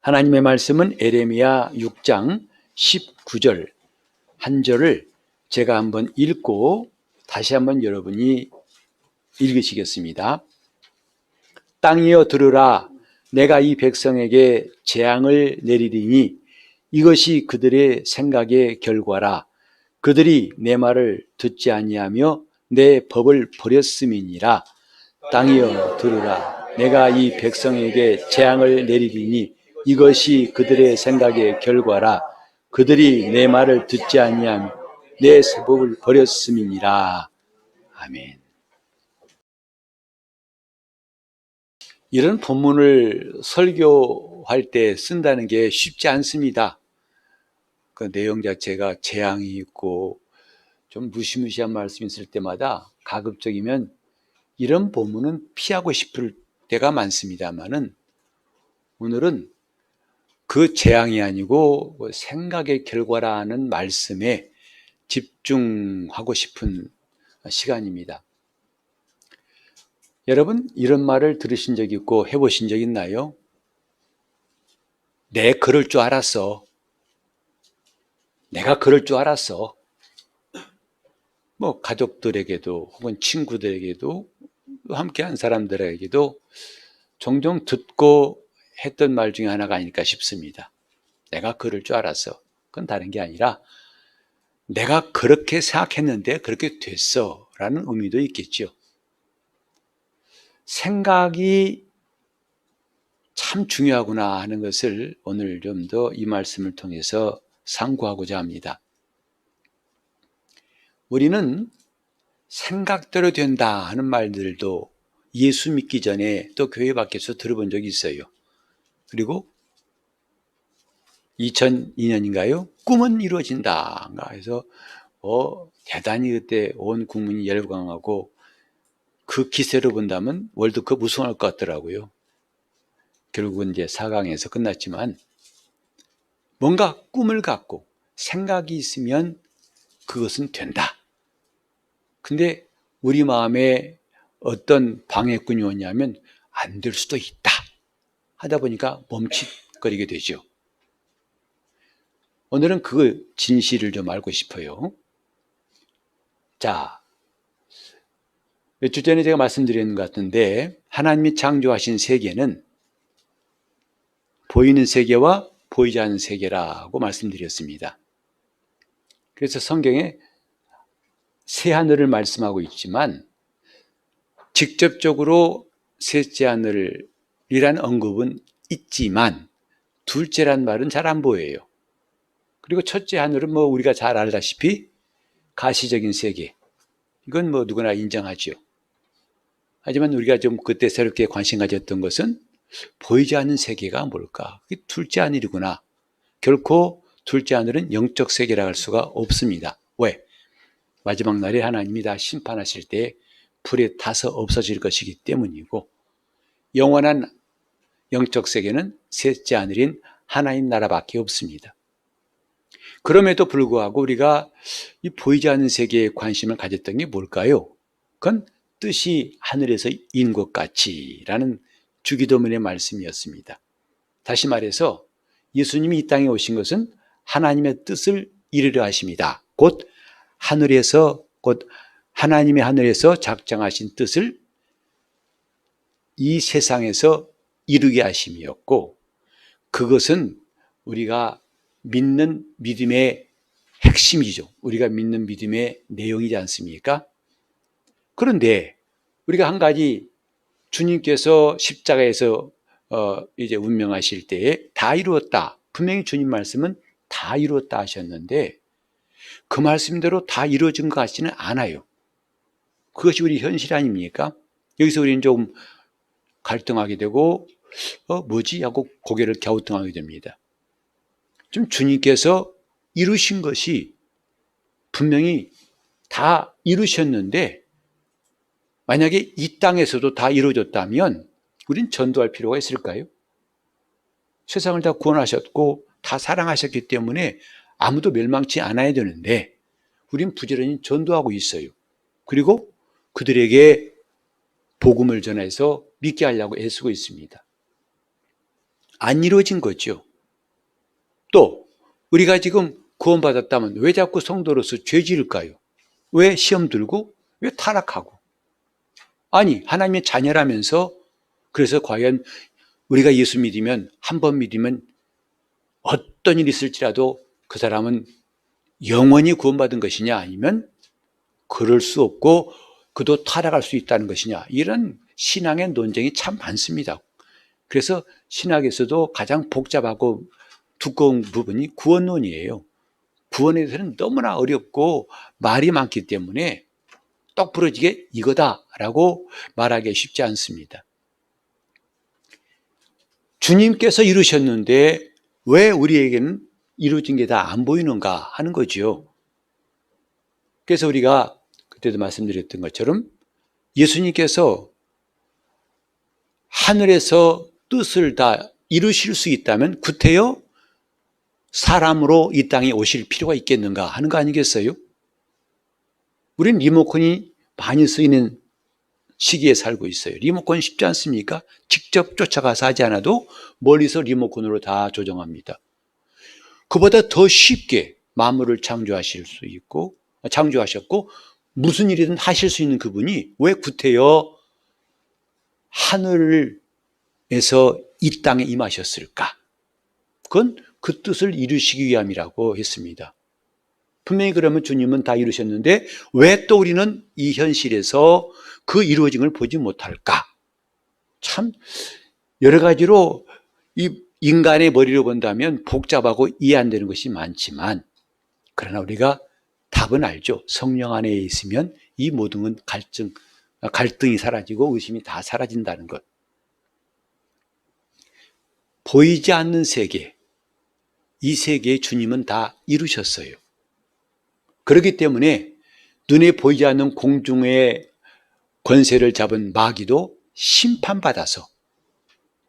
하나님의 말씀은 에레미야 6장 19절 한 절을 제가 한번 읽고 다시 한번 여러분이 읽으시겠습니다. 땅이여 들으라. 내가 이 백성에게 재앙을 내리리니 이것이 그들의 생각의 결과라. 그들이 내 말을 듣지 아니하며 내 법을 버렸음이니라. 땅이여 들으라. 내가 이 백성에게 재앙을 내리리니 이것이 그들의 생각의 결과라. 그들이 내 말을 듣지 아니하며 내 법을 버렸음이니라. 아멘. 이런 본문을 설교할 때 쓴다는 게 쉽지 않습니다. 그 내용 자체가 재앙이 있고 좀 무시무시한 말씀이 있을 때마다 가급적이면 이런 본문은 피하고 싶을 때가 많습니다만은 오늘은 그 재앙이 아니고 생각의 결과라는 말씀에 집중하고 싶은 시간입니다. 여러분, 이런 말을 들으신 적 있고 해보신 적 있나요? 내 그럴 줄 알았어. 내가 그럴 줄 알았어. 뭐 가족들에게도 혹은 친구들에게도 함께한 사람들에게도 종종 듣고 했던 말 중에 하나가 아닐까 싶습니다. 내가 그럴 줄 알았어. 그건 다른 게 아니라 내가 그렇게 생각했는데 그렇게 됐어 라는 의미도 있겠죠. 생각이 참 중요하구나 하는 것을 오늘 좀 더 이 말씀을 통해서 상고하고자 합니다. 우리는 생각대로 된다 하는 말들도 예수 믿기 전에 또 교회 밖에서 들어본 적이 있어요. 그리고 2002년인가요? 꿈은 이루어진다. 그래서 대단히 그때 온 국민이 열광하고 그 기세로 본다면 월드컵 우승할 것 같더라고요. 결국은 이제 4강에서 끝났지만 뭔가 꿈을 갖고 생각이 있으면 그것은 된다. 근데 우리 마음에 어떤 방해꾼이 오냐면 안 될 수도 있다. 하다 보니까 멈칫거리게 되죠. 오늘은 그 진실을 좀 알고 싶어요. 자, 몇 주 전에 제가 말씀드린 것 같은데 하나님이 창조하신 세계는 보이는 세계와 보이지 않는 세계라고 말씀드렸습니다. 그래서 성경에 새하늘을 말씀하고 있지만 직접적으로 셋째 하늘이라는 언급은 있지만 둘째란 말은 잘 안 보여요. 그리고 첫째 하늘은 뭐 우리가 잘 알다시피 가시적인 세계, 이건 뭐 누구나 인정하죠. 하지만 우리가 좀 그때 새롭게 관심 가졌던 것은 보이지 않는 세계가 뭘까? 그게 둘째 하늘이구나. 결코 둘째 하늘은 영적 세계라 할 수가 없습니다. 왜? 마지막 날에 하나님이 다 심판하실 때 불에 타서 없어질 것이기 때문이고, 영원한 영적 세계는 셋째 하늘인 하나님 나라밖에 없습니다. 그럼에도 불구하고 우리가 이 보이지 않는 세계에 관심을 가졌던 게 뭘까요? 그건 뜻이 하늘에서 인 것 같이라는 주기도문의 말씀이었습니다. 다시 말해서 예수님이 이 땅에 오신 것은 하나님의 뜻을 이루려 하십니다. 곧 하나님의 하늘에서 작정하신 뜻을 이 세상에서 이루게 하심이었고, 그것은 우리가 믿는 믿음의 핵심이죠. 우리가 믿는 믿음의 내용이지 않습니까? 그런데 우리가 한 가지, 주님께서 십자가에서 이제 운명하실 때에 다 이루었다. 분명히 주님 말씀은 다 이루었다 하셨는데 그 말씀대로 다 이루어진 것 같지는 않아요. 그것이 우리 현실 아닙니까? 여기서 우리는 조금 갈등하게 되고 뭐지? 하고 고개를 갸우뚱하게 됩니다. 좀 주님께서 이루신 것이 분명히 다 이루셨는데 만약에 이 땅에서도 다 이루어졌다면 우린 전도할 필요가 있을까요? 세상을 다 구원하셨고 다 사랑하셨기 때문에 아무도 멸망치 않아야 되는데 우린 부지런히 전도하고 있어요. 그리고 그들에게 복음을 전해서 믿게 하려고 애쓰고 있습니다. 안 이루어진 거죠. 또 우리가 지금 구원받았다면 왜 자꾸 성도로서 죄 지을까요? 왜 시험 들고? 왜 타락하고? 아니, 하나님의 자녀라면서 그래서 과연 우리가 예수 믿으면 한 번 믿으면 어떤 일이 있을지라도 그 사람은 영원히 구원받은 것이냐 아니면 그럴 수 없고 그도 타락할 수 있다는 것이냐 이런 신앙의 논쟁이 참 많습니다. 그래서 신학에서도 가장 복잡하고 두꺼운 부분이 구원론이에요. 구원에 대해서는 너무나 어렵고 말이 많기 때문에 똑 부러지게 이거다라고 말하기 쉽지 않습니다. 주님께서 이루셨는데 왜 우리에게는 이루어진 게 다 안 보이는가 하는 거죠. 그래서 우리가 그때도 말씀드렸던 것처럼 예수님께서 하늘에서 뜻을 다 이루실 수 있다면 구태여 사람으로 이 땅에 오실 필요가 있겠는가 하는 거 아니겠어요? 우린 리모컨이 많이 쓰이는 시기에 살고 있어요. 리모컨 쉽지 않습니까? 직접 쫓아가서 하지 않아도 멀리서 리모컨으로 다 조정합니다. 그보다 더 쉽게 만물을 창조하셨고 무슨 일이든 하실 수 있는 그분이 왜 구태여 하늘에서 이 땅에 임하셨을까? 그건 그 뜻을 이루시기 위함이라고 했습니다. 분명히 그러면 주님은 다 이루셨는데 왜 또 우리는 이 현실에서 그 이루어진 걸 보지 못할까? 참 여러 가지로 이 인간의 머리로 본다면 복잡하고 이해 안 되는 것이 많지만 그러나 우리가 답은 알죠. 성령 안에 있으면 이 모든 갈등이 사라지고 의심이 다 사라진다는 것. 보이지 않는 세계, 이 세계에 주님은 다 이루셨어요. 그렇기 때문에 눈에 보이지 않는 공중의 권세를 잡은 마귀도 심판받아서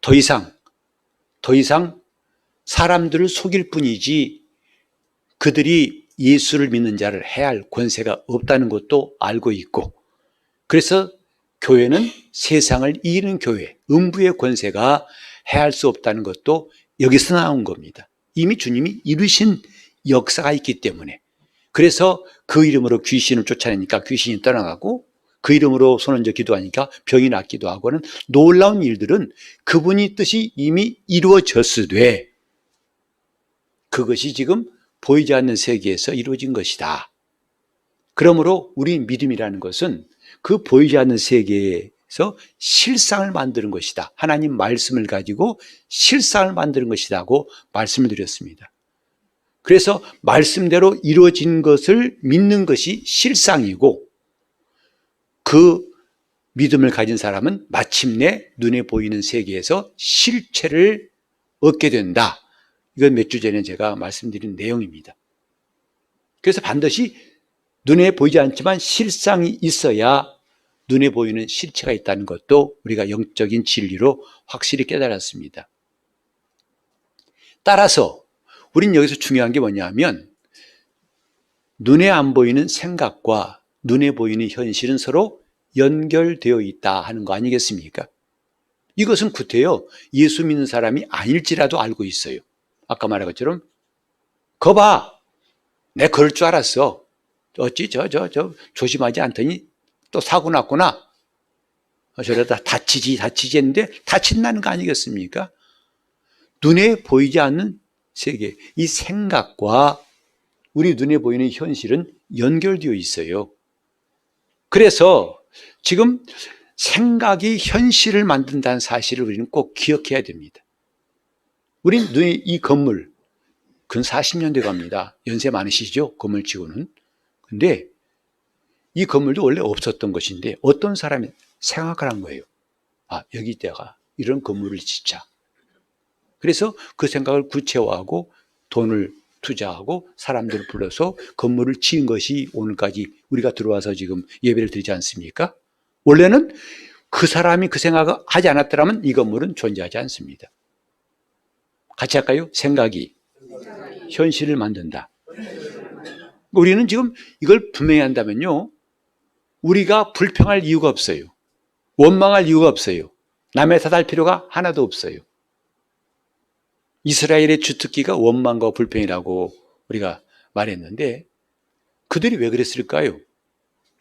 더 이상 사람들을 속일 뿐이지 그들이 예수를 믿는 자를 해할 권세가 없다는 것도 알고 있고 그래서 교회는 세상을 이기는 교회, 음부의 권세가 해할 수 없다는 것도 여기서 나온 겁니다. 이미 주님이 이루신 역사가 있기 때문에 그래서 그 이름으로 귀신을 쫓아내니까 귀신이 떠나가고 그 이름으로 손 얹어 기도하니까 병이 낫기도 하고 하는 놀라운 일들은 그분이 뜻이 이미 이루어졌으되 그것이 지금 보이지 않는 세계에서 이루어진 것이다. 그러므로 우리 믿음이라는 것은 그 보이지 않는 세계에서 실상을 만드는 것이다. 하나님 말씀을 가지고 실상을 만드는 것이라고 말씀을 드렸습니다. 그래서 말씀대로 이루어진 것을 믿는 것이 실상이고 그 믿음을 가진 사람은 마침내 눈에 보이는 세계에서 실체를 얻게 된다. 이건 몇 주 전에 제가 말씀드린 내용입니다. 그래서 반드시 눈에 보이지 않지만 실상이 있어야 눈에 보이는 실체가 있다는 것도 우리가 영적인 진리로 확실히 깨달았습니다. 따라서 우린 여기서 중요한 게 뭐냐면 눈에 안 보이는 생각과 눈에 보이는 현실은 서로 연결되어 있다 하는 거 아니겠습니까? 이것은 구태여 예수 믿는 사람이 아닐지라도 알고 있어요. 아까 말한 것처럼 거봐, 내 그럴 줄 알았어. 어찌 조심하지 않더니 또 사고 났구나. 저러다 다치지 했는데 다친다는 거 아니겠습니까? 눈에 보이지 않는 세계, 이 생각과 우리 눈에 보이는 현실은 연결되어 있어요. 그래서 지금 생각이 현실을 만든다는 사실을 우리는 꼭 기억해야 됩니다. 우린 눈에 이 건물, 근 40년 돼 갑니다. 연세 많으시죠? 건물치고는. 근데 이 건물도 원래 없었던 것인데 어떤 사람이 생각을 한 거예요. 아, 여기다가 이런 건물을 짓자. 그래서 그 생각을 구체화하고 돈을 투자하고 사람들을 불러서 건물을 지은 것이 오늘까지 우리가 들어와서 지금 예배를 드리지 않습니까? 원래는 그 사람이 그 생각을 하지 않았더라면 이 건물은 존재하지 않습니다. 같이 할까요? 생각이 현실을 만든다. 우리는 지금 이걸 분명히 한다면요, 우리가 불평할 이유가 없어요. 원망할 이유가 없어요. 남의 탓할 필요가 하나도 없어요. 이스라엘의 주특기가 원망과 불평이라고 우리가 말했는데 그들이 왜 그랬을까요?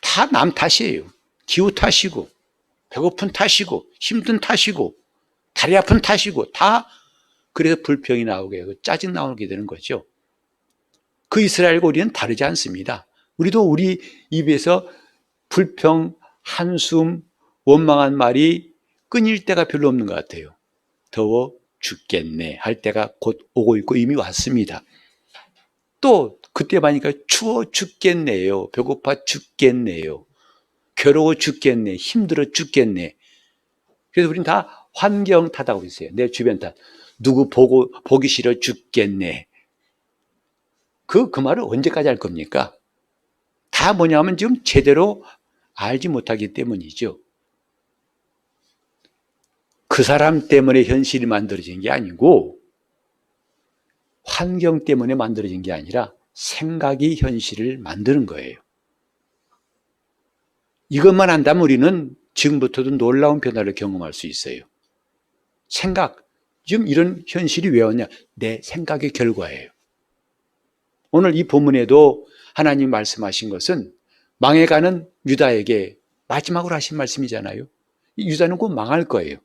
다 남 탓이에요. 기후 탓이고 배고픈 탓이고 힘든 탓이고 다리 아픈 탓이고 다 그래서 불평이 나오게 짜증 나오게 되는 거죠. 그 이스라엘과 우리는 다르지 않습니다. 우리도 우리 입에서 불평, 한숨, 원망한 말이 끊일 때가 별로 없는 것 같아요. 더워 죽겠네 할 때가 곧 오고 있고 이미 왔습니다. 또 그때 보니까 추워 죽겠네요. 배고파 죽겠네요. 괴로워 죽겠네. 힘들어 죽겠네. 그래서 우리는 다 환경 탓하고 있어요. 내 주변 탓. 누구 보기 싫어 죽겠네. 그 말을 언제까지 할 겁니까? 다 뭐냐면 지금 제대로 알지 못하기 때문이죠. 그 사람 때문에 현실이 만들어진 게 아니고 환경 때문에 만들어진 게 아니라 생각이 현실을 만드는 거예요. 이것만 한다면 우리는 지금부터도 놀라운 변화를 경험할 수 있어요. 생각, 지금 이런 현실이 왜 왔냐? 내 생각의 결과예요. 오늘 이 본문에도 하나님 말씀하신 것은 망해가는 유다에게 마지막으로 하신 말씀이잖아요. 유다는 곧 망할 거예요.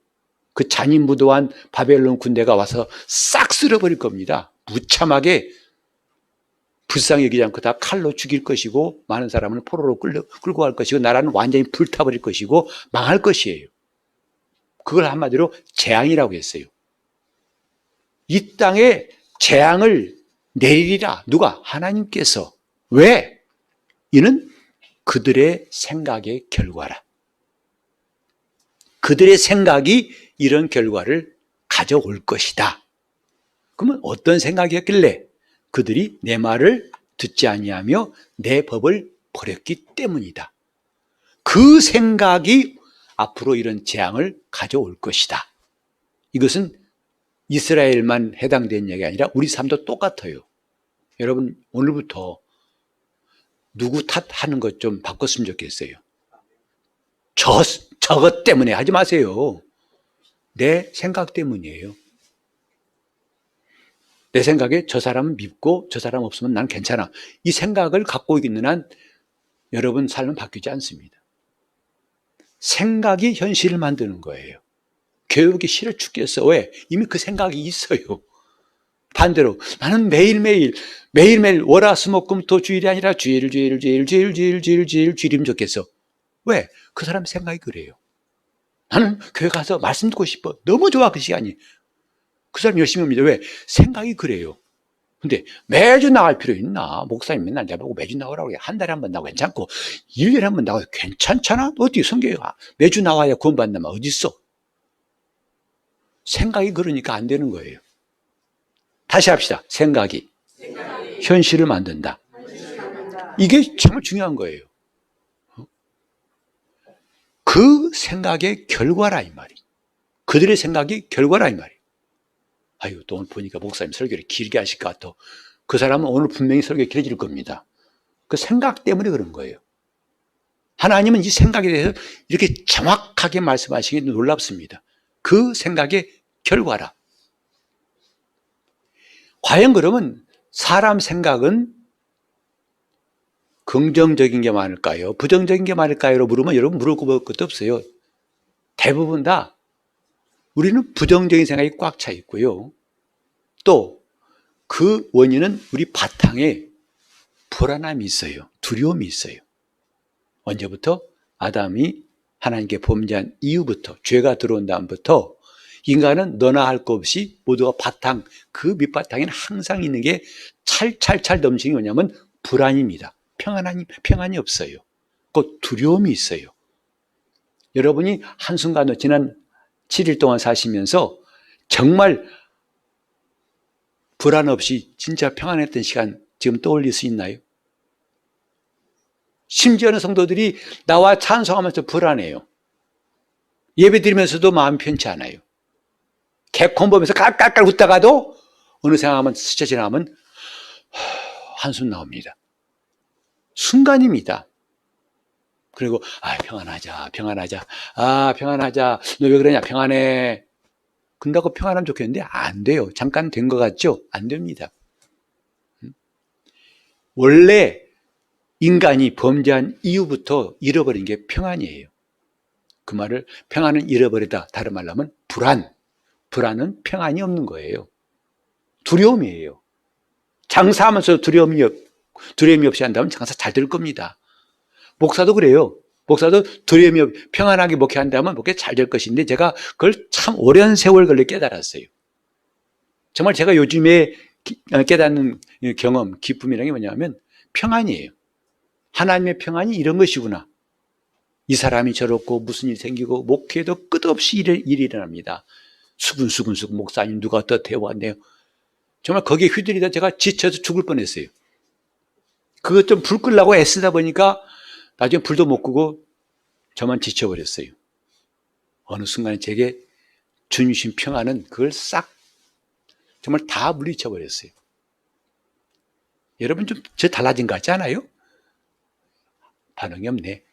그 잔인무도한 바벨론 군대가 와서 싹 쓸어버릴 겁니다. 무참하게 불쌍히 여기지 않고 다 칼로 죽일 것이고 많은 사람을 포로로 끌고 갈 것이고 나라는 완전히 불타버릴 것이고 망할 것이에요. 그걸 한마디로 재앙이라고 했어요. 이 땅에 재앙을 내리리라. 누가? 하나님께서. 왜? 이는 그들의 생각의 결과라. 그들의 생각이 이런 결과를 가져올 것이다. 그러면 어떤 생각이었길래? 그들이 내 말을 듣지 아니하며 내 법을 버렸기 때문이다. 그 생각이 앞으로 이런 재앙을 가져올 것이다. 이것은 이스라엘만 해당된 얘기가 아니라 우리 삶도 똑같아요. 여러분 오늘부터 누구 탓하는 것 좀 바꿨으면 좋겠어요. 저것 때문에 하지 마세요. 내 생각 때문이에요. 내 생각에 저 사람은 밉고 저 사람 없으면 난 괜찮아. 이 생각을 갖고 있는 한 여러분 삶은 바뀌지 않습니다. 생각이 현실을 만드는 거예요. 교육이 싫어 죽겠어. 왜? 이미 그 생각이 있어요. 반대로 나는 매일매일 월화수목금토 주일이 아니라 주일이면 좋겠어. 왜? 그 사람 생각이 그래요. 나는 교회 가서 말씀 듣고 싶어. 너무 좋아 그 시간이. 그 사람 열심히 옵니다. 왜? 생각이 그래요. 근데 매주 나갈 필요 있나? 목사님 맨날 내보고 매주 나오라고 해. 한 달에 한 번 나오고 괜찮고 1년에 한 번 나와도 괜찮잖아? 어디 성경에 매주 나와야 구원받는다면 어디 있어? 생각이 그러니까 안 되는 거예요. 다시 합시다. 생각이 현실을 만든다. 이게 정말 중요한 거예요. 그 생각의 결과라 이 말이. 그들의 생각이 결과라 이 말이. 아유, 또 오늘 보니까 목사님 설교를 길게 하실 것 같아. 그 사람은 오늘 분명히 설교 길어질 겁니다. 그 생각 때문에 그런 거예요. 하나님은 이 생각에 대해서 이렇게 정확하게 말씀하시는 게 놀랍습니다. 그 생각의 결과라. 과연 그러면 사람 생각은 긍정적인 게 많을까요? 부정적인 게 많을까요? 물으면 여러분 물어볼 것도 없어요. 대부분 다 우리는 부정적인 생각이 꽉 차 있고요. 또 그 원인은 우리 바탕에 불안함이 있어요. 두려움이 있어요. 언제부터? 아담이 하나님께 범죄한 이후부터, 죄가 들어온 다음부터 인간은 너나 할 것 없이 모두가 바탕, 그 밑바탕에는 항상 있는 게 찰찰찰 넘치는 게 뭐냐면 불안입니다. 평안이 없어요. 곧 두려움이 있어요. 여러분이 한순간도 지난 7일 동안 사시면서 정말 불안 없이 진짜 평안했던 시간 지금 떠올릴 수 있나요? 심지어는 성도들이 나와 찬송하면서 불안해요. 예배 드리면서도 마음 편치 않아요. 개콘 보면서 깔깔깔 웃다가도 어느 생각하면 스쳐 지나가면 한숨 나옵니다. 순간입니다. 그리고 평안하자. 너 왜 그러냐? 평안해. 근다고 평안하면 좋겠는데 안 돼요. 잠깐 된 것 같죠? 안 됩니다. 원래 인간이 범죄한 이후부터 잃어버린 게 평안이에요. 그 말을 평안은 잃어버리다. 다른 말로 하면 불안은 평안이 없는 거예요. 두려움이에요. 장사하면서 두려움이 없이 한다면 장사 잘 될 겁니다. 목사도 그래요. 목사도 두려움이 평안하게 목회한다면 목회 잘 될 것인데 제가 그걸 참 오랜 세월 걸려 깨달았어요. 정말 제가 요즘에 깨닫는 경험, 기쁨이라는 게 뭐냐면 평안이에요. 하나님의 평안이 이런 것이구나. 이 사람이 저렇고 무슨 일이 생기고 목회도 끝없이 일이 일어납니다. 수근수근 목사님 누가 더 대화한대요. 정말 거기에 휘둘리다 제가 지쳐서 죽을 뻔했어요. 그것 좀 불 끄려고 애쓰다 보니까 나중에 불도 못 끄고 저만 지쳐버렸어요. 어느 순간에 제게 주신 평안은 그걸 싹 정말 다 물리쳐버렸어요. 여러분 좀 저 달라진 것 같지 않아요? 반응이 없네.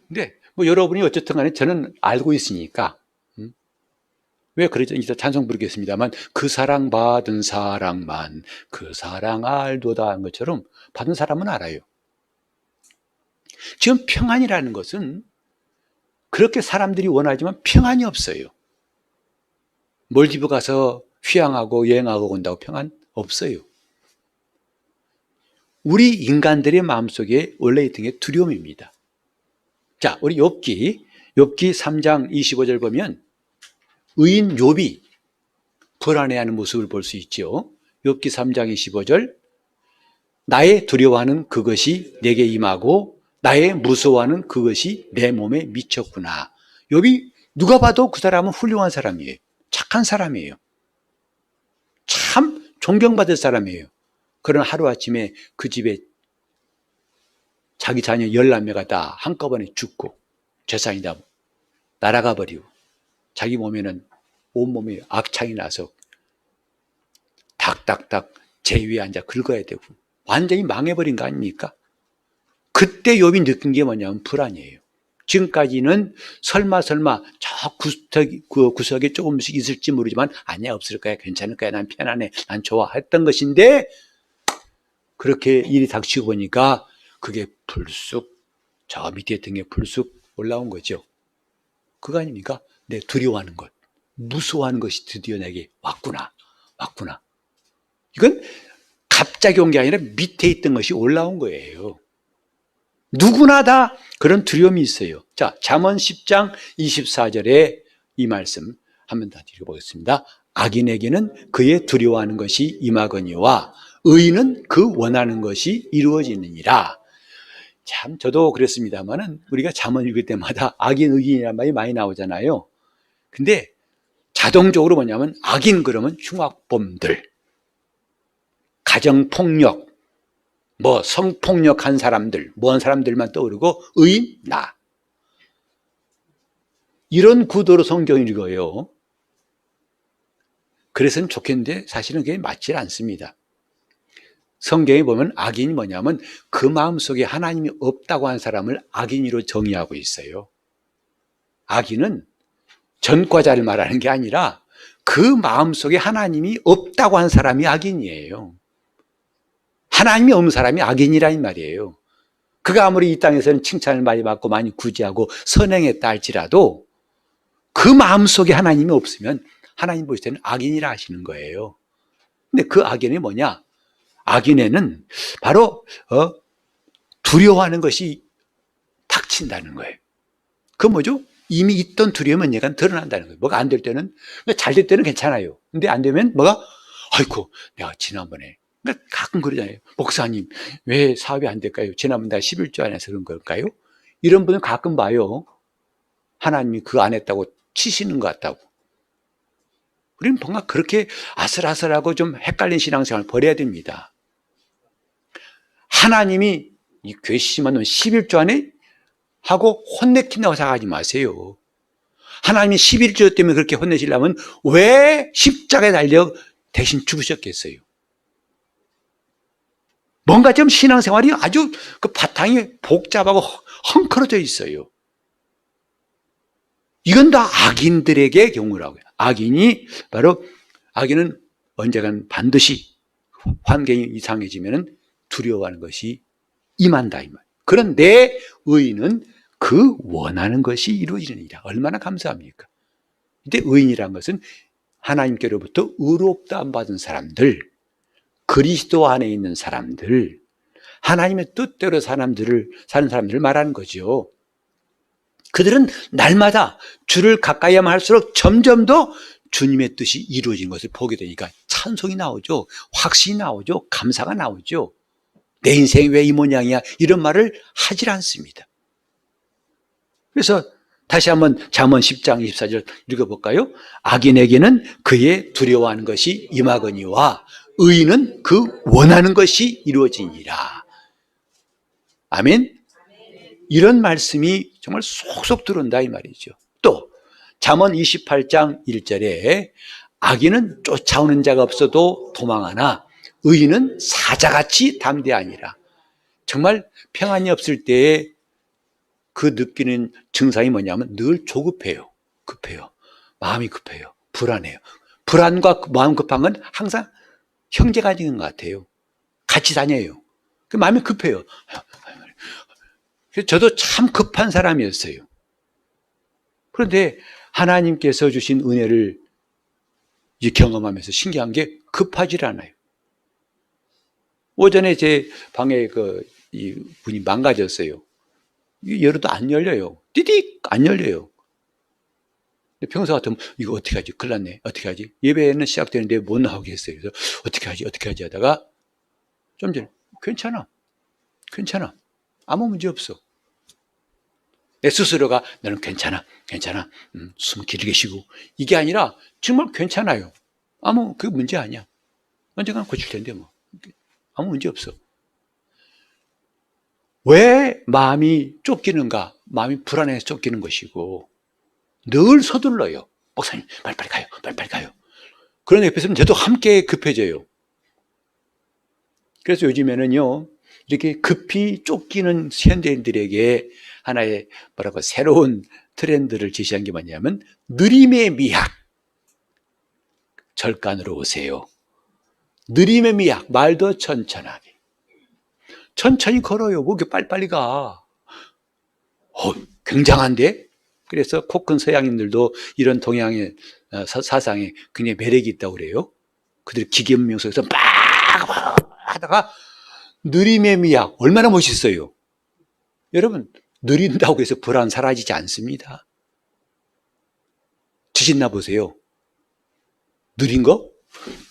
근데 뭐 여러분이 어쨌든 간에 저는 알고 있으니까 왜 그러죠? 이제 찬송 부르겠습니다만 그 사랑 받은 사랑만 그 사랑 알도다 하는 것처럼 받은 사람은 알아요. 지금 평안이라는 것은 그렇게 사람들이 원하지만 평안이 없어요. 몰디브 가서 휴양하고 여행하고 온다고 평안 없어요. 우리 인간들의 마음속에 원래 있던 게 두려움입니다. 자, 우리 욥기 3장 25절 보면 의인 욥이 불안해하는 모습을 볼 수 있죠. 욥기 3장 25절 나의 두려워하는 그것이 내게 임하고 나의 무서워하는 그것이 내 몸에 미쳤구나. 욥이 누가 봐도 그 사람은 훌륭한 사람이에요. 착한 사람이에요. 참 존경받을 사람이에요. 그러나 하루아침에 그 집에 자기 자녀 14명가 다 한꺼번에 죽고 재산이 다 날아가 버리고 자기 몸에는 온몸에 악창이 나서 닥닥닥 제 위에 앉아 긁어야 되고 완전히 망해버린 거 아닙니까? 그때 욥이 느낀 게 뭐냐면 불안이에요. 지금까지는 설마 저 구석에 조금씩 있을지 모르지만 아니야 없을 거야 괜찮을 거야 난 편안해 난 좋아 했던 것인데 그렇게 일이 닥치고 보니까 그게 불쑥 저 밑에 있던 게 불쑥 올라온 거죠. 그거 아닙니까? 내 두려워하는 것 무서워하는 것이 드디어 내게 왔구나. 이건 갑자기 온 게 아니라 밑에 있던 것이 올라온 거예요. 누구나 다 그런 두려움이 있어요. 자, 잠언 10장 24절에 이 말씀 한번 더 읽어보겠습니다. 악인에게는 그의 두려워하는 것이 임하거니와 의인은 그 원하는 것이 이루어지느니라. 참 저도 그랬습니다만은 우리가 잠언 읽을 때마다 악인 의인이라는 말이 많이 나오잖아요. 근데 자동적으로 뭐냐면 악인 그러면 흉악범들, 가정폭력, 뭐 성폭력한 사람들, 뭐한 사람들만 떠오르고 의인, 나. 이런 구도로 성경을 읽어요. 그래서는 좋겠는데 사실은 그게 맞지 않습니다. 성경에 보면 악인이 뭐냐면 그 마음속에 하나님이 없다고 한 사람을 악인으로 정의하고 있어요. 악인은 전과자를 말하는 게 아니라 그 마음속에 하나님이 없다고 한 사람이 악인이에요. 하나님이 없는 사람이 악인이라는 말이에요. 그가 아무리 이 땅에서는 칭찬을 많이 받고 많이 구제하고 선행했다 할지라도 그 마음속에 하나님이 없으면 하나님 보실 때는 악인이라 하시는 거예요. 근데 그 악인이 뭐냐? 악인에는 바로 두려워하는 것이 닥친다는 거예요. 그건 뭐죠? 이미 있던 두려움은 얘가 드러난다는 거예요. 뭐가 안 될 때는 잘 될 때는 괜찮아요. 근데 안 되면 뭐가 아이고 내가 지난번에 그러니까 가끔 그러잖아요. 목사님 왜 사업이 안 될까요? 지난번 달 11조 안 해서 그런 걸까요? 이런 분은 가끔 봐요. 하나님이 그거 안 했다고 치시는 것 같다고. 우리는 뭔가 그렇게 아슬아슬하고 좀 헷갈린 신앙생활을 버려야 됩니다. 하나님이 이 괘씸한 놈 11조 안에 하고 혼내킨다고 생각하지 마세요. 하나님이 11조 때문에 그렇게 혼내시려면 왜 십자가에 달려 대신 죽으셨겠어요? 뭔가 좀 신앙생활이 아주 그 바탕이 복잡하고 헝클어져 있어요. 이건 다 악인들에게 경우라고요. 악인은 언젠간 반드시 환경이 이상해지면 두려워하는 것이 임한다 이 말. 그런데 의인은 그 원하는 것이 이루어지느니라. 얼마나 감사합니까? 근데 의인이란 것은 하나님께로부터 의롭다함 받은 사람들, 그리스도 안에 있는 사람들, 하나님의 뜻대로 사는 사람들을 말하는 거죠. 그들은 날마다 주를 가까이 하면 할수록 점점 더 주님의 뜻이 이루어지는 것을 보게 되니까 찬송이 나오죠. 확신이 나오죠. 감사가 나오죠. 내 인생이 왜 이 모양이야? 이런 말을 하질 않습니다. 그래서 다시 한번 잠언 10장 24절 읽어볼까요? 악인에게는 그의 두려워하는 것이 임하거니와 의인은 그 원하는 것이 이루어지니라. 아멘? 이런 말씀이 정말 쏙쏙 들어온다 이 말이죠. 또 잠언 28장 1절에 악인은 쫓아오는 자가 없어도 도망하나 의인은 사자같이 담대하니라. 정말 평안이 없을 때에 그 느끼는 증상이 뭐냐면 늘 조급해요. 급해요. 마음이 급해요. 불안해요. 불안과 마음 급한 건 항상 형제가 있는 것 같아요. 같이 다녀요. 그 마음이 급해요. 그래서 저도 참 급한 사람이었어요. 그런데 하나님께서 주신 은혜를 경험하면서 신기한 게 급하질 않아요. 오전에 제 방에 이 문이 망가졌어요. 열어도 안 열려요. 띠딕 안 열려요. 평소 같으면 이거 어떻게 하지? 큰일 났네. 어떻게 하지? 예배는 시작되는데 못 나오겠어요. 그래서 어떻게 하지 하다가 좀 전에 괜찮아. 아무 문제 없어. 내 스스로가 너는 괜찮아. 숨 길게 쉬고 이게 아니라 정말 괜찮아요. 그 문제 아니야. 언젠가 고칠 텐데 뭐. 아무 문제 없어. 왜 마음이 쫓기는가? 마음이 불안해서 쫓기는 것이고 늘 서둘러요. 목사님 빨리 가요. 그런 옆에서는 저도 함께 급해져요. 그래서 요즘에는요 이렇게 급히 쫓기는 현대인들에게 하나의 새로운 트렌드를 제시한 게 뭐냐면 느림의 미학. 절간으로 오세요. 느림의 미학. 말도 천천하게. 천천히 걸어요. 뭐 이렇게 빨리빨리 가. 굉장한데? 그래서 코 큰 서양인들도 이런 동양의 사상에 굉장히 매력이 있다고 그래요. 그들이 기계문명 속에서 막 하다가 느림의 미학. 얼마나 멋있어요. 여러분 느린다고 해서 불안 사라지지 않습니다. 지진나 보세요. 느린 거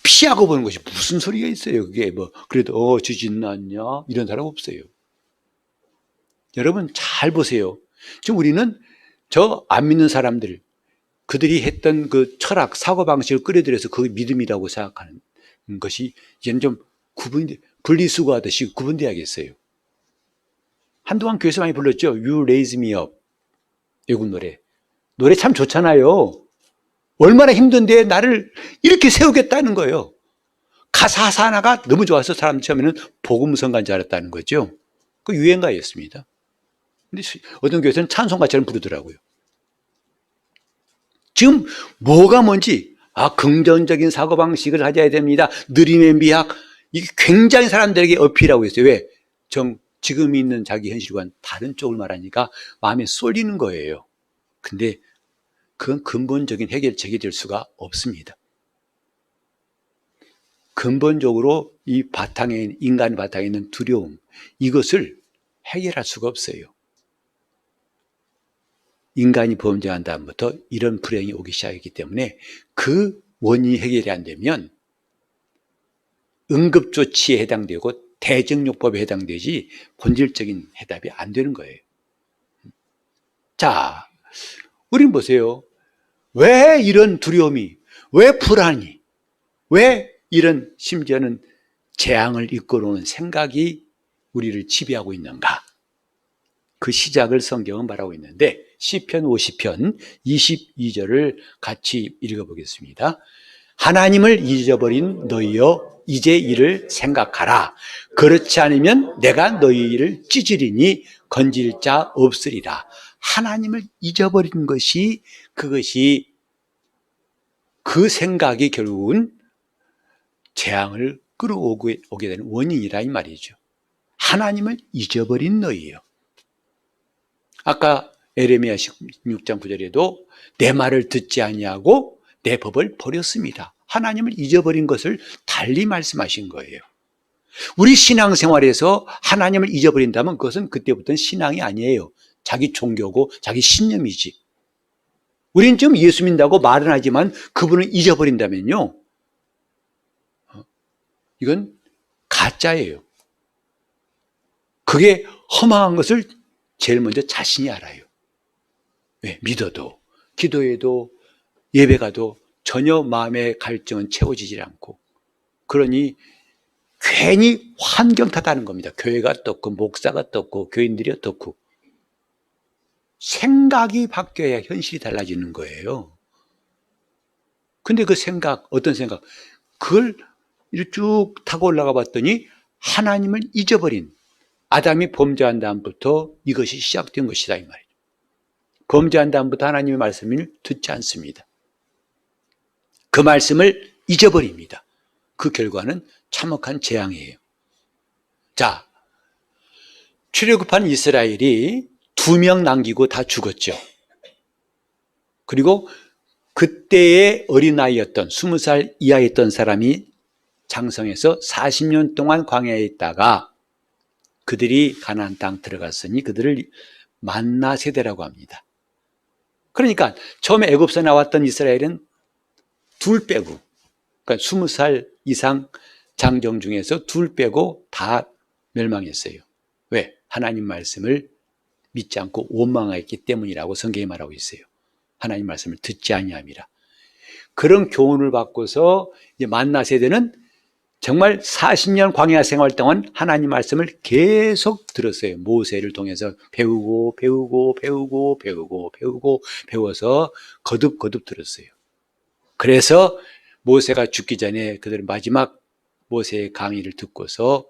피하고 보는 것이 무슨 소리가 있어요. 그게 그래도 지진 났냐 이런 사람 없어요. 여러분 잘 보세요. 지금 우리는 저 안 믿는 사람들 그들이 했던 그 철학 사고방식을 끌어들여서 그게 믿음이라고 생각하는 것이 이제는 좀 분리수거하듯이 구분돼야겠어요. 한동안 교회에서 많이 불렀죠. You raise me up. 외국 노래 참 좋잖아요. 얼마나 힘든데 나를 이렇게 세우겠다는 거예요. 가사 하나가 너무 좋아서 사람들 처음에는 복음성가인 줄 알았다는 거죠. 그 유행가였습니다. 근데 어떤 교회에서는 찬송가처럼 부르더라고요. 지금 뭐가 뭔지 긍정적인 사고방식을 가져야 됩니다. 느림의 미학. 이게 굉장히 사람들에게 어필하고 있어요. 왜? 지금 있는 자기 현실과는 다른 쪽을 말하니까 마음에 쏠리는 거예요. 근데 그건 근본적인 해결책이 될 수가 없습니다. 근본적으로 이 인간의 바탕에 있는 두려움, 이것을 해결할 수가 없어요. 인간이 범죄한 다음부터 이런 불행이 오기 시작했기 때문에 그 원인이 해결이 안 되면 응급조치에 해당되고 대증요법에 해당되지 본질적인 해답이 안 되는 거예요. 자, 우린 보세요. 왜 이런 두려움이, 왜 불안이, 왜 이런 심지어는 재앙을 이끌어오는 생각이 우리를 지배하고 있는가? 그 시작을 성경은 말하고 있는데 시편 50편 22절을 같이 읽어보겠습니다. 하나님을 잊어버린 너희여 이제 이를 생각하라. 그렇지 않으면 내가 너희를 찢으리니 건질 자 없으리라. 하나님을 잊어버린 것이 그것이 그 생각이 결국은 재앙을 끌어오게 되는 원인이라 이 말이죠. 하나님을 잊어버린 너희예요. 아까 에레미야 16장 9절에도 내 말을 듣지 아니하고 내 법을 버렸습니다. 하나님을 잊어버린 것을 달리 말씀하신 거예요. 우리 신앙생활에서 하나님을 잊어버린다면 그것은 그때부터는 신앙이 아니에요. 자기 종교고 자기 신념이지. 우린 좀 예수 믿는다고 말은 하지만 그분을 잊어버린다면요, 이건 가짜예요. 그게 허망한 것을 제일 먼저 자신이 알아요. 왜? 믿어도, 기도해도, 예배가도 전혀 마음의 갈증은 채워지질 않고, 그러니 괜히 환경 탓하는 겁니다. 교회가 어떻고, 목사가 어떻고, 교인들이 어떻고. 생각이 바뀌어야 현실이 달라지는 거예요. 근데 그 생각, 어떤 생각? 그걸 쭉 타고 올라가 봤더니 하나님을 잊어버린, 아담이 범죄한 다음부터 이것이 시작된 것이다 이 말이죠. 범죄한 다음부터 하나님의 말씀을 듣지 않습니다. 그 말씀을 잊어버립니다. 그 결과는 참혹한 재앙이에요. 자, 출애굽한 이스라엘이 2명 남기고 다 죽었죠. 그리고 그때의 어린아이였던 20살 이하였던 사람이 장성해서 40년 동안 광야에 있다가 그들이 가나안 땅 들어갔으니 그들을 만나 세대라고 합니다. 그러니까 처음에 애굽에서 나왔던 이스라엘은 둘 빼고, 그러니까 20살 이상 장정 중에서 둘 빼고 다 멸망했어요. 왜? 하나님 말씀을 믿지 않고 원망했기 때문이라고 성경이 말하고 있어요. 하나님 말씀을 듣지 아니함이라. 그런 교훈을 받고서 이제 만나 세대는 정말 40년 광야 생활 동안 하나님 말씀을 계속 들었어요. 모세를 통해서 배우고 배워서 거듭 들었어요. 그래서 모세가 죽기 전에 그들은 마지막 모세의 강의를 듣고서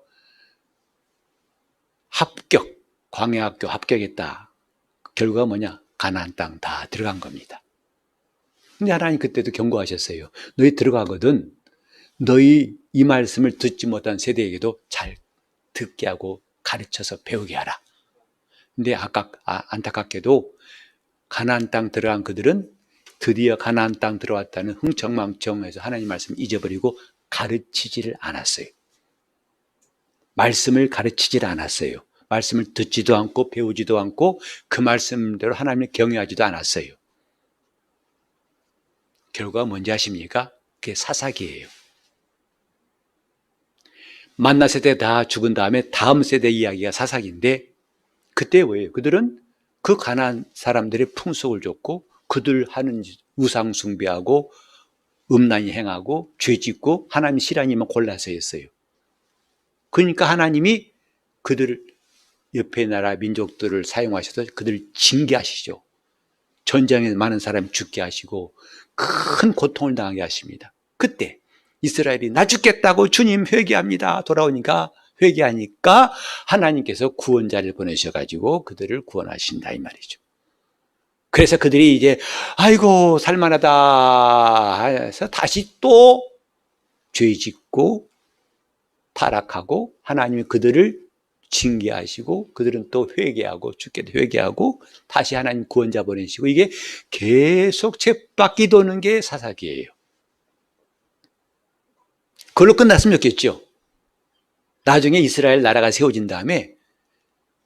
광야 학교 합격했다. 결과가 뭐냐? 가나안 땅 다 들어간 겁니다. 근데 하나님 그때도 경고하셨어요. 너희 들어가거든 너희 이 말씀을 듣지 못한 세대에게도 잘 듣게 하고 가르쳐서 배우게 하라. 근데 안타깝게도 가나안 땅 들어간 그들은 드디어 가나안 땅 들어왔다는 흥청망청해서 하나님 말씀 잊어버리고 가르치지를 않았어요. 말씀을 가르치질 않았어요. 말씀을 듣지도 않고 배우지도 않고 그 말씀대로 하나님을 경외하지도 않았어요. 결과가 뭔지 아십니까? 그게 사사기예요. 만나 세대 다 죽은 다음에 다음 세대 이야기가 사사기인데 그때 뭐예요? 그들은 그 가나안 사람들의 풍속을 줬고 그들 하는 우상 숭배하고 음란히 행하고 죄짓고 하나님 싫어하니만 골라서 했어요. 그러니까 하나님이 그들을 옆에 나라 민족들을 사용하셔서 그들을 징계하시죠. 전쟁에 많은 사람이 죽게 하시고 큰 고통을 당하게 하십니다. 그때 이스라엘이 나 죽겠다고 주님 회개합니다. 돌아오니까 회개하니까 하나님께서 구원자를 보내셔가지고 그들을 구원하신다 이 말이죠. 그래서 그들이 이제 아이고 살만하다 해서 다시 또 죄짓고 타락하고 하나님이 그들을 징계하시고 그들은 또 회개하고 죽게도 회개하고 다시 하나님 구원자 보내시고 이게 계속 쳇바퀴 도는 게 사사기예요. 그걸로 끝났으면 좋겠죠. 나중에 이스라엘 나라가 세워진 다음에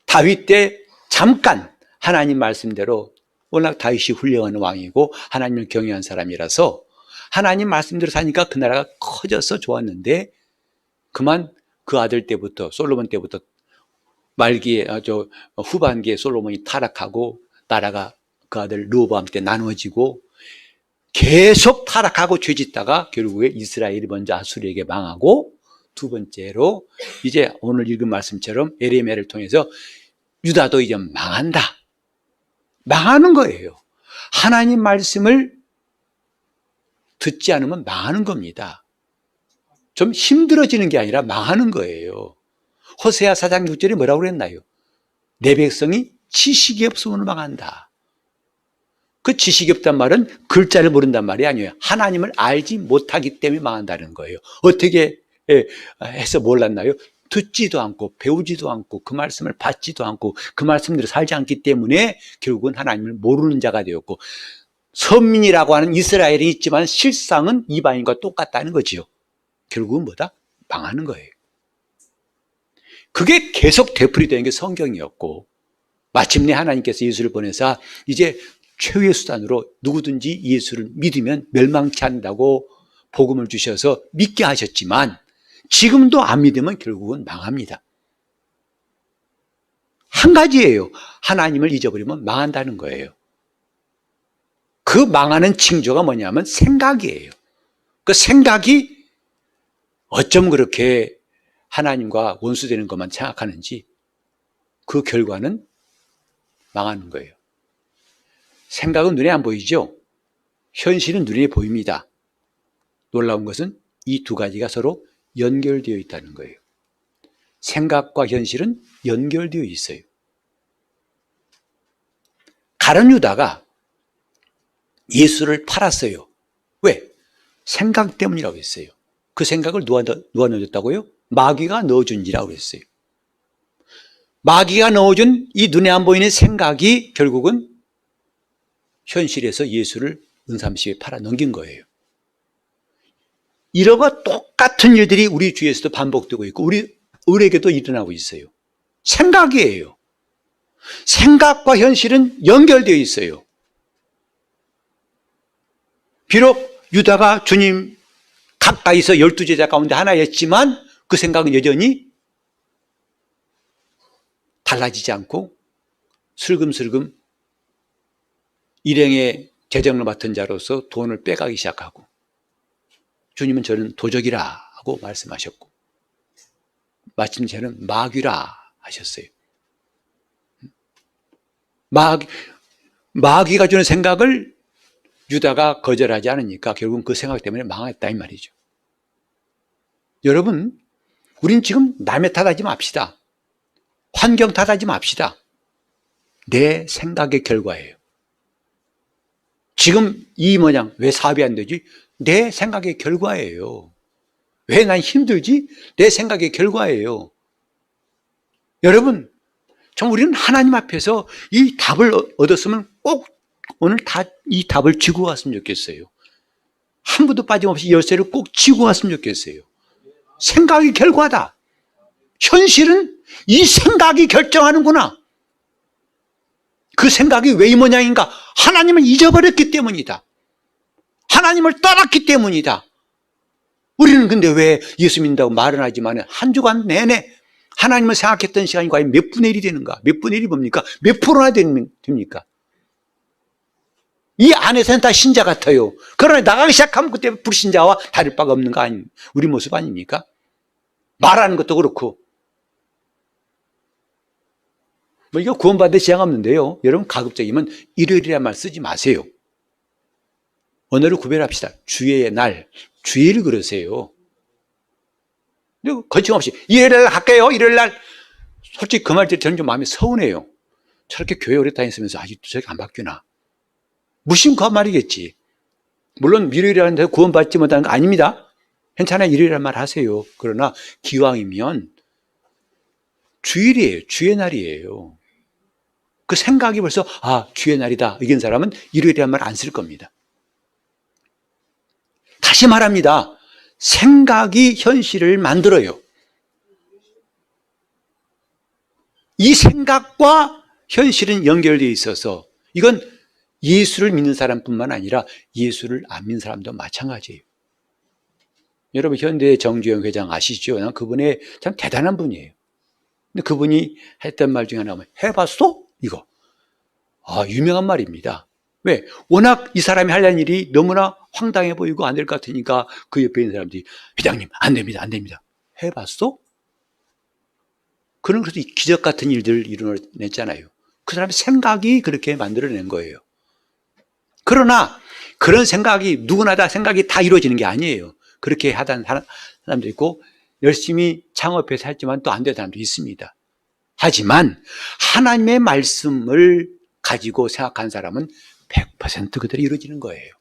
다윗 때 잠깐 하나님 말씀대로 워낙 다윗이 훌륭한 왕이고 하나님을 경외한 사람이라서 하나님 말씀대로 사니까 그 나라가 커져서 좋았는데 그만 그 아들 때부터 솔로몬 때부터 말기에 후반기에 솔로몬이 타락하고 나라가 그 아들 르호보암 때 나누어지고 계속 타락하고 죄짓다가 결국에 이스라엘이 먼저 아수르에게 망하고 두 번째로 이제 오늘 읽은 말씀처럼 에레미야를 통해서 유다도 이제 망한다. 망하는 거예요. 하나님 말씀을 듣지 않으면 망하는 겁니다. 좀 힘들어지는 게 아니라 망하는 거예요. 호세아 4장 6절에 뭐라고 그랬나요? 내 백성이 지식이 없으면 망한다. 그 지식이 없단 말은 글자를 모른단 말이 아니에요. 하나님을 알지 못하기 때문에 망한다는 거예요. 어떻게 해서 몰랐나요? 듣지도 않고 배우지도 않고 그 말씀을 받지도 않고 그 말씀대로 살지 않기 때문에 결국은 하나님을 모르는 자가 되었고, 선민이라고 하는 이스라엘이 있지만 실상은 이방인과 똑같다는 거지요. 결국은 뭐다? 망하는 거예요. 그게 계속 되풀이되는 게 성경이었고, 마침내 하나님께서 예수를 보내사 이제 최후의 수단으로 누구든지 예수를 믿으면 멸망치 않는다고 복음을 주셔서 믿게 하셨지만, 지금도 안 믿으면 결국은 망합니다. 한 가지예요. 하나님을 잊어버리면 망한다는 거예요. 그 망하는 징조가 뭐냐면 생각이에요. 그 생각이 어쩜 그렇게 하나님과 원수되는 것만 생각하는지 그 결과는 망하는 거예요. 생각은 눈에 안 보이죠? 현실은 눈에 보입니다. 놀라운 것은 이 두 가지가 서로 연결되어 있다는 거예요. 생각과 현실은 연결되어 있어요. 가룟 유다가 예수를 팔았어요. 왜? 생각 때문이라고 했어요. 그 생각을 누가 넣어줬다고요? 마귀가 넣어준지라고 했어요. 마귀가 넣어준 이 눈에 안 보이는 생각이 결국은 현실에서 예수를 은삼십에 팔아 넘긴 거예요. 이러고 똑같은 일들이 우리 주위에서도 반복되고 있고 우리에게도 일어나고 있어요. 생각이에요. 생각과 현실은 연결되어 있어요. 비록 유다가 주님 가까이서 12제자 가운데 하나였지만 그 생각은 여전히 달라지지 않고 슬금슬금 일행의 재정을 맡은 자로서 돈을 빼가기 시작하고, 주님은 저는 도적이라 하고 말씀하셨고, 마침 저는 마귀라 하셨어요. 마귀가 주는 생각을 유다가 거절하지 않으니까 결국은 그 생각 때문에 망했다 이 말이죠. 여러분, 우린 지금 남의 탓하지 맙시다. 환경 탓하지 맙시다. 내 생각의 결과예요. 지금 이 모양 왜 사업이 안 되지? 내 생각의 결과예요. 왜 난 힘들지? 내 생각의 결과예요. 여러분, 참 우리는 하나님 앞에서 이 답을 얻었으면 꼭 오늘 다 이 답을 쥐고 왔으면 좋겠어요. 한 분도 빠짐없이 열쇠를 꼭 쥐고 왔으면 좋겠어요. 생각이 결과다. 현실은 이 생각이 결정하는구나. 그 생각이 왜 이 모양인가? 하나님을 잊어버렸기 때문이다. 하나님을 떠났기 때문이다. 우리는 근데 왜 예수 믿는다고 말은 하지만 한 주간 내내 하나님을 생각했던 시간이 과연 몇 분의 1이 되는가? 몇 분의 1이 뭡니까? 몇 프로나 됩니까? 이 안에서는 다 신자 같아요. 그러나 나가기 시작하면 그때 불신자와 다를 바가 없는 거 아닙니까? 우리 모습 아닙니까? 말하는 것도 그렇고. 뭐 이거 구원받을 지장 없는데요. 여러분 가급적이면 일요일이란 말 쓰지 마세요. 언어를 구별합시다. 주의 날, 주의를 그러세요. 거침없이 일요일날 할게요. 일요일날. 솔직히 그 말 들을 저는 좀 마음이 서운해요. 저렇게 교회 오래 다니면서 아직도 저렇게 안 바뀌나. 무심코 한 말이겠지. 물론 일요일이라는 데 구원받지 못하는 거 아닙니다. 괜찮아요. 일요일이라는 말 하세요. 그러나 기왕이면 주일이에요. 주의 날이에요. 그 생각이 벌써 주의 날이다 이긴 사람은 일요일이라는 말 안 쓸 겁니다. 다시 말합니다. 생각이 현실을 만들어요. 이 생각과 현실은 연결되어 있어서 이건 예수를 믿는 사람뿐만 아니라 예수를 안 믿는 사람도 마찬가지예요. 여러분 현대 정주영 회장 아시죠? 난 그분의 참 대단한 분이에요. 근데 그분이 했던 말 중에 하나가 해봤어? 이거. 유명한 말입니다. 왜? 워낙 이 사람이 하려는 일이 너무나 황당해 보이고 안 될 것 같으니까 그 옆에 있는 사람들이 회장님 안 됩니다. 안 됩니다. 해봤어? 그런 그래서 기적 같은 일들을 이뤄냈잖아요. 그 사람의 생각이 그렇게 만들어낸 거예요. 그러나 그런 생각이 누구나 다 생각이 다 이루어지는 게 아니에요. 그렇게 하던 사람도 있고 열심히 창업해서 했지만 또 안 되는 사람도 있습니다. 하지만 하나님의 말씀을 가지고 생각한 사람은 100% 그대로 이루어지는 거예요.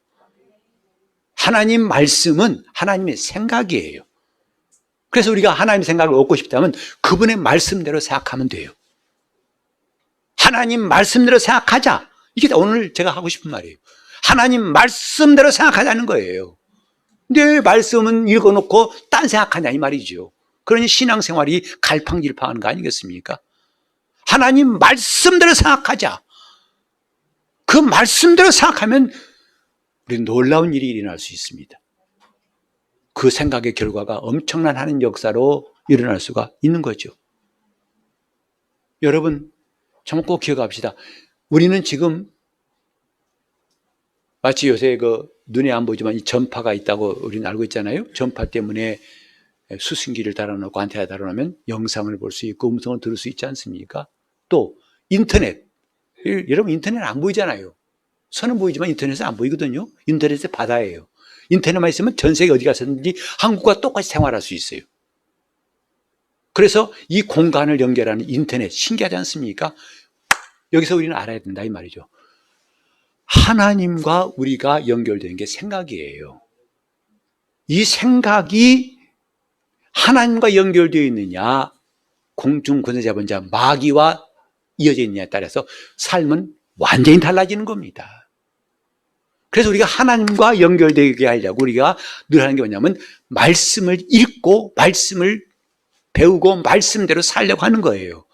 하나님 말씀은 하나님의 생각이에요. 그래서 우리가 하나님의 생각을 얻고 싶다면 그분의 말씀대로 생각하면 돼요. 하나님 말씀대로 생각하자. 이게 오늘 제가 하고 싶은 말이에요. 하나님 말씀대로 생각하자는 거예요. 내 말씀은 읽어놓고 딴 생각하냐 이 말이죠. 그러니 신앙생활이 갈팡질팡한 거 아니겠습니까? 하나님 말씀대로 생각하자. 그 말씀대로 생각하면 우리 놀라운 일이 일어날 수 있습니다. 그 생각의 결과가 엄청난 하나님 역사로 일어날 수가 있는 거죠. 여러분 정말 꼭 기억합시다. 우리는 지금 마치 요새 그 눈에 안 보이지만 이 전파가 있다고 우리는 알고 있잖아요. 전파 때문에 수신기를 달아놓고 안테나 달아놓으면 영상을 볼 수 있고 음성을 들을 수 있지 않습니까? 또 인터넷. 여러분 인터넷 안 보이잖아요. 선은 보이지만 인터넷은 안 보이거든요. 인터넷의 바다예요. 인터넷만 있으면 전 세계 어디 가서든지 한국과 똑같이 생활할 수 있어요. 그래서 이 공간을 연결하는 인터넷 신기하지 않습니까? 여기서 우리는 알아야 된다 이 말이죠. 하나님과 우리가 연결되는 게 생각이에요. 이 생각이 하나님과 연결되어 있느냐, 공중 권세 잡은 자 마귀와 이어져 있느냐에 따라서 삶은 완전히 달라지는 겁니다. 그래서 우리가 하나님과 연결되게 하려고 우리가 늘 하는 게 뭐냐면 말씀을 읽고 말씀을 배우고 말씀대로 살려고 하는 거예요.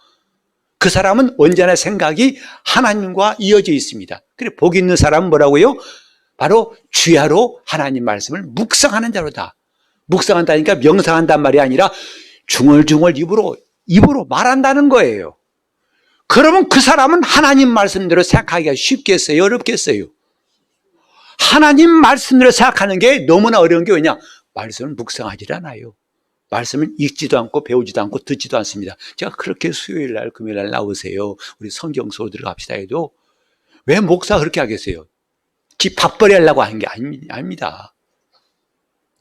그 사람은 언제나 생각이 하나님과 이어져 있습니다. 그래 복 있는 사람은 뭐라고요? 바로 주야로 하나님 말씀을 묵상하는 자로다. 묵상한다니까 명상한단 말이 아니라 중얼중얼 입으로 말한다는 거예요. 그러면 그 사람은 하나님 말씀대로 생각하기가 쉽겠어요? 어렵겠어요? 하나님 말씀대로 생각하는 게 너무나 어려운 게 왜냐? 말씀을 묵상하지 않아요. 말씀을 읽지도 않고 배우지도 않고 듣지도 않습니다. 제가 그렇게 수요일 날 금요일 날 나오세요. 우리 성경 수업 들어갑시다 해도 왜 목사가 그렇게 하겠어요? 지 밥벌이 하려고 하는 게 아닙니다.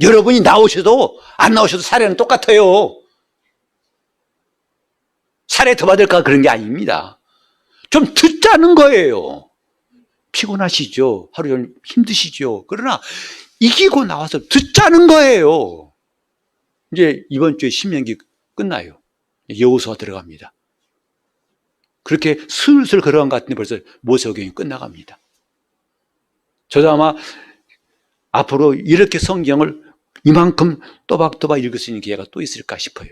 여러분이 나오셔도 안 나오셔도 사례는 똑같아요. 사례 더 받을까 그런 게 아닙니다. 좀 듣자는 거예요. 피곤하시죠? 하루 종일 힘드시죠? 그러나 이기고 나와서 듣자는 거예요. 이제 이번 주에 신명기 끝나요. 여호수아 들어갑니다. 그렇게 슬슬 걸어간 것 같은데 벌써 모세오경이 끝나갑니다. 저도 아마 앞으로 이렇게 성경을 이만큼 또박또박 읽을 수 있는 기회가 또 있을까 싶어요.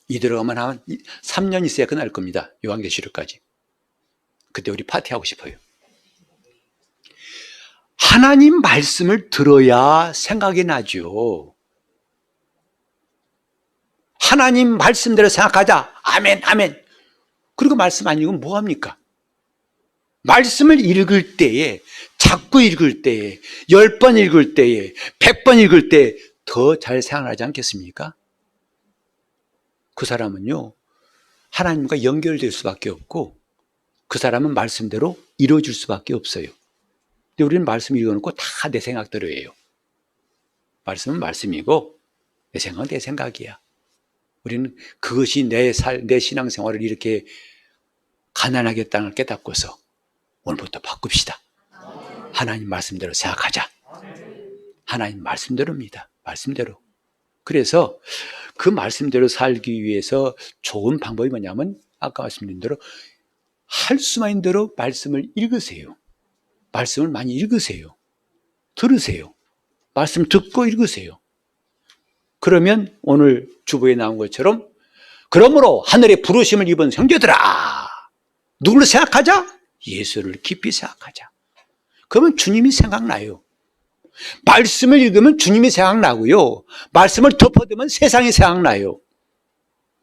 이 들어가면 한 3년 있어야 끝날 겁니다. 요한계시록까지. 그때 우리 파티하고 싶어요. 하나님 말씀을 들어야 생각이 나죠. 하나님 말씀대로 생각하자. 아멘, 아멘. 그리고 말씀 안 읽으면 뭐합니까? 말씀을 읽을 때에, 자꾸 읽을 때에, 10번 읽을 때에, 100번 읽을 때에 더 잘 생각하지 않겠습니까? 그 사람은요, 하나님과 연결될 수밖에 없고, 그 사람은 말씀대로 이루어질 수밖에 없어요. 근데 우리는 말씀 읽어놓고 다 내 생각대로 해요. 말씀은 말씀이고, 내 생각은 내 생각이야. 우리는 그것이 내 신앙생활을 이렇게 가난하게 땅을 깨닫고서 오늘부터 바꿉시다. 하나님 말씀대로 생각하자. 하나님 말씀대로입니다. 말씀대로. 그래서 그 말씀대로 살기 위해서 좋은 방법이 뭐냐면 아까 말씀드린 대로 할 수만 있는 대로 말씀을 읽으세요. 말씀을 많이 읽으세요. 들으세요. 말씀 듣고 읽으세요. 그러면 오늘 주보에 나온 것처럼 그러므로 하늘의 부르심을 입은 형제들아, 누구를 생각하자? 예수를 깊이 생각하자. 그러면 주님이 생각나요. 말씀을 읽으면 주님이 생각나고요. 말씀을 덮어두면 세상이 생각나요.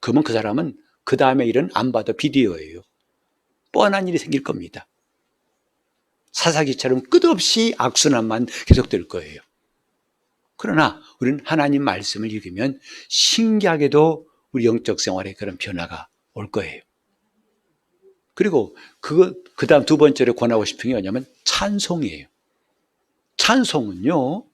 그러면 그 사람은 그 다음에 일은 안 봐도 비디오예요. 뻔한 일이 생길 겁니다. 사사기처럼 끝없이 악순환만 계속될 거예요. 그러나 우리는 하나님 말씀을 읽으면 신기하게도 우리 영적 생활에 그런 변화가 올 거예요. 그리고 그 다음 두 번째로 권하고 싶은 게 뭐냐면 찬송이에요. 찬송은요,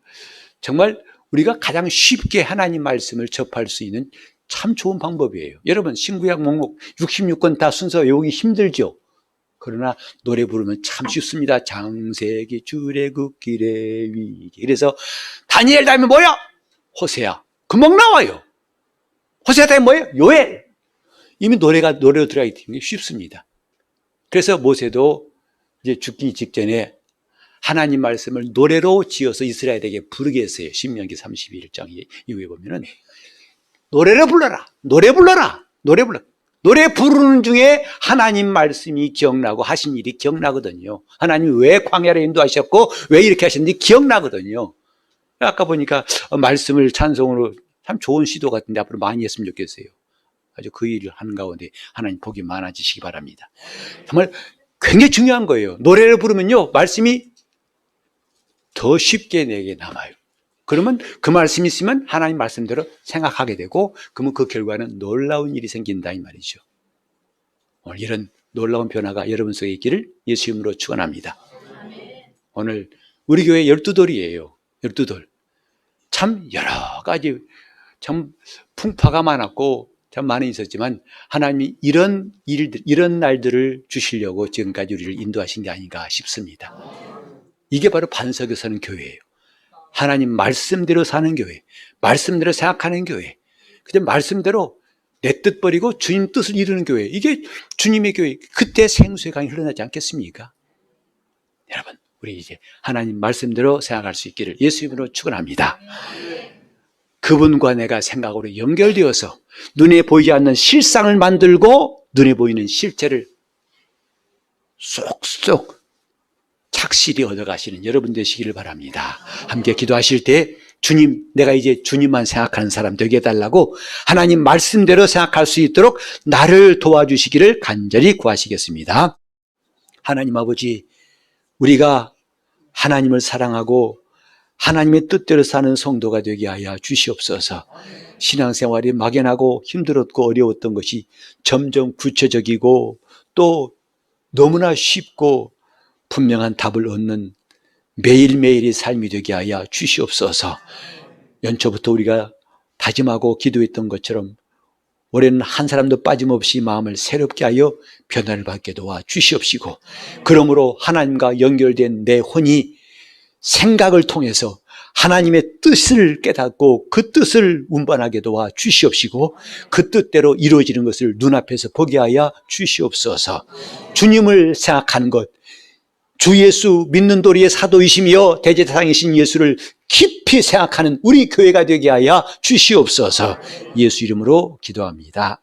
정말 우리가 가장 쉽게 하나님 말씀을 접할 수 있는 참 좋은 방법이에요. 여러분, 신구약 목록 66권 다 순서 외우기 힘들죠? 그러나 노래 부르면 참 쉽습니다. 장세기 출애굽길의 위기. 그래서 다니엘 다음에 뭐야? 호세아. 금방 나와요. 호세아 다음에 뭐예요? 요엘. 이미 노래로 들어가기 때문에 쉽습니다. 그래서 모세도 이제 죽기 직전에 하나님 말씀을 노래로 지어서 이스라엘에게 부르게 했어요. 신명기 31장 이후에 보면은 노래를 불러라. 노래 불러라. 노래 불러. 노래 부르는 중에 하나님 말씀이 기억나고 하신 일이 기억나거든요. 하나님이 왜 광야로 인도하셨고 왜 이렇게 하셨는지 기억나거든요. 아까 보니까 말씀을 찬송으로 참 좋은 시도 같은데 앞으로 많이 했으면 좋겠어요. 아주 그 일을 하는 가운데 하나님 복이 많아지시기 바랍니다. 정말 굉장히 중요한 거예요. 노래를 부르면요, 말씀이 더 쉽게 내게 남아요. 그러면 그 말씀이 있으면 하나님 말씀대로 생각하게 되고, 그러면 그 결과는 놀라운 일이 생긴다 이 말이죠. 오늘 이런 놀라운 변화가 여러분 속에 있기를 예수 이름으로 축원합니다. 오늘 우리 교회 12돌이에요. 12돌. 참 여러 가지 참 풍파가 많았고 참 많이 있었지만 하나님이 이런 일들, 이런 날들을 주시려고 지금까지 우리를 인도하신 게 아닌가 싶습니다. 이게 바로 반석에 서는 교회예요. 하나님 말씀대로 사는 교회, 말씀대로 생각하는 교회, 그냥 말씀대로 내 뜻 버리고 주님 뜻을 이루는 교회, 이게 주님의 교회. 그때 생수의 강이 흘러나지 않겠습니까? 여러분, 우리 이제 하나님 말씀대로 생각할 수 있기를 예수 이름으로 축원합니다. 그분과 내가 생각으로 연결되어서 눈에 보이지 않는 실상을 만들고 눈에 보이는 실체를 쏙쏙 착실히 얻어가시는 여러분 되시기를 바랍니다. 함께 기도하실 때 주님, 내가 이제 주님만 생각하는 사람 되게 해달라고 하나님 말씀대로 생각할 수 있도록 나를 도와주시기를 간절히 구하시겠습니다. 하나님 아버지, 우리가 하나님을 사랑하고 하나님의 뜻대로 사는 성도가 되게 하여 주시옵소서. 신앙생활이 막연하고 힘들었고 어려웠던 것이 점점 구체적이고 또 너무나 쉽고 분명한 답을 얻는 매일매일의 삶이 되게 하여 주시옵소서. 연초부터 우리가 다짐하고 기도했던 것처럼 올해는 한 사람도 빠짐없이 마음을 새롭게 하여 변화를 받게 도와 주시옵시고, 그러므로 하나님과 연결된 내 혼이 생각을 통해서 하나님의 뜻을 깨닫고 그 뜻을 운반하게 도와 주시옵시고, 그 뜻대로 이루어지는 것을 눈앞에서 보게 하여 주시옵소서. 주님을 생각하는 것, 주 예수 믿는 도리의 사도이시며 대제사장이신 예수를 깊이 생각하는 우리 교회가 되게 하여 주시옵소서. 예수 이름으로 기도합니다.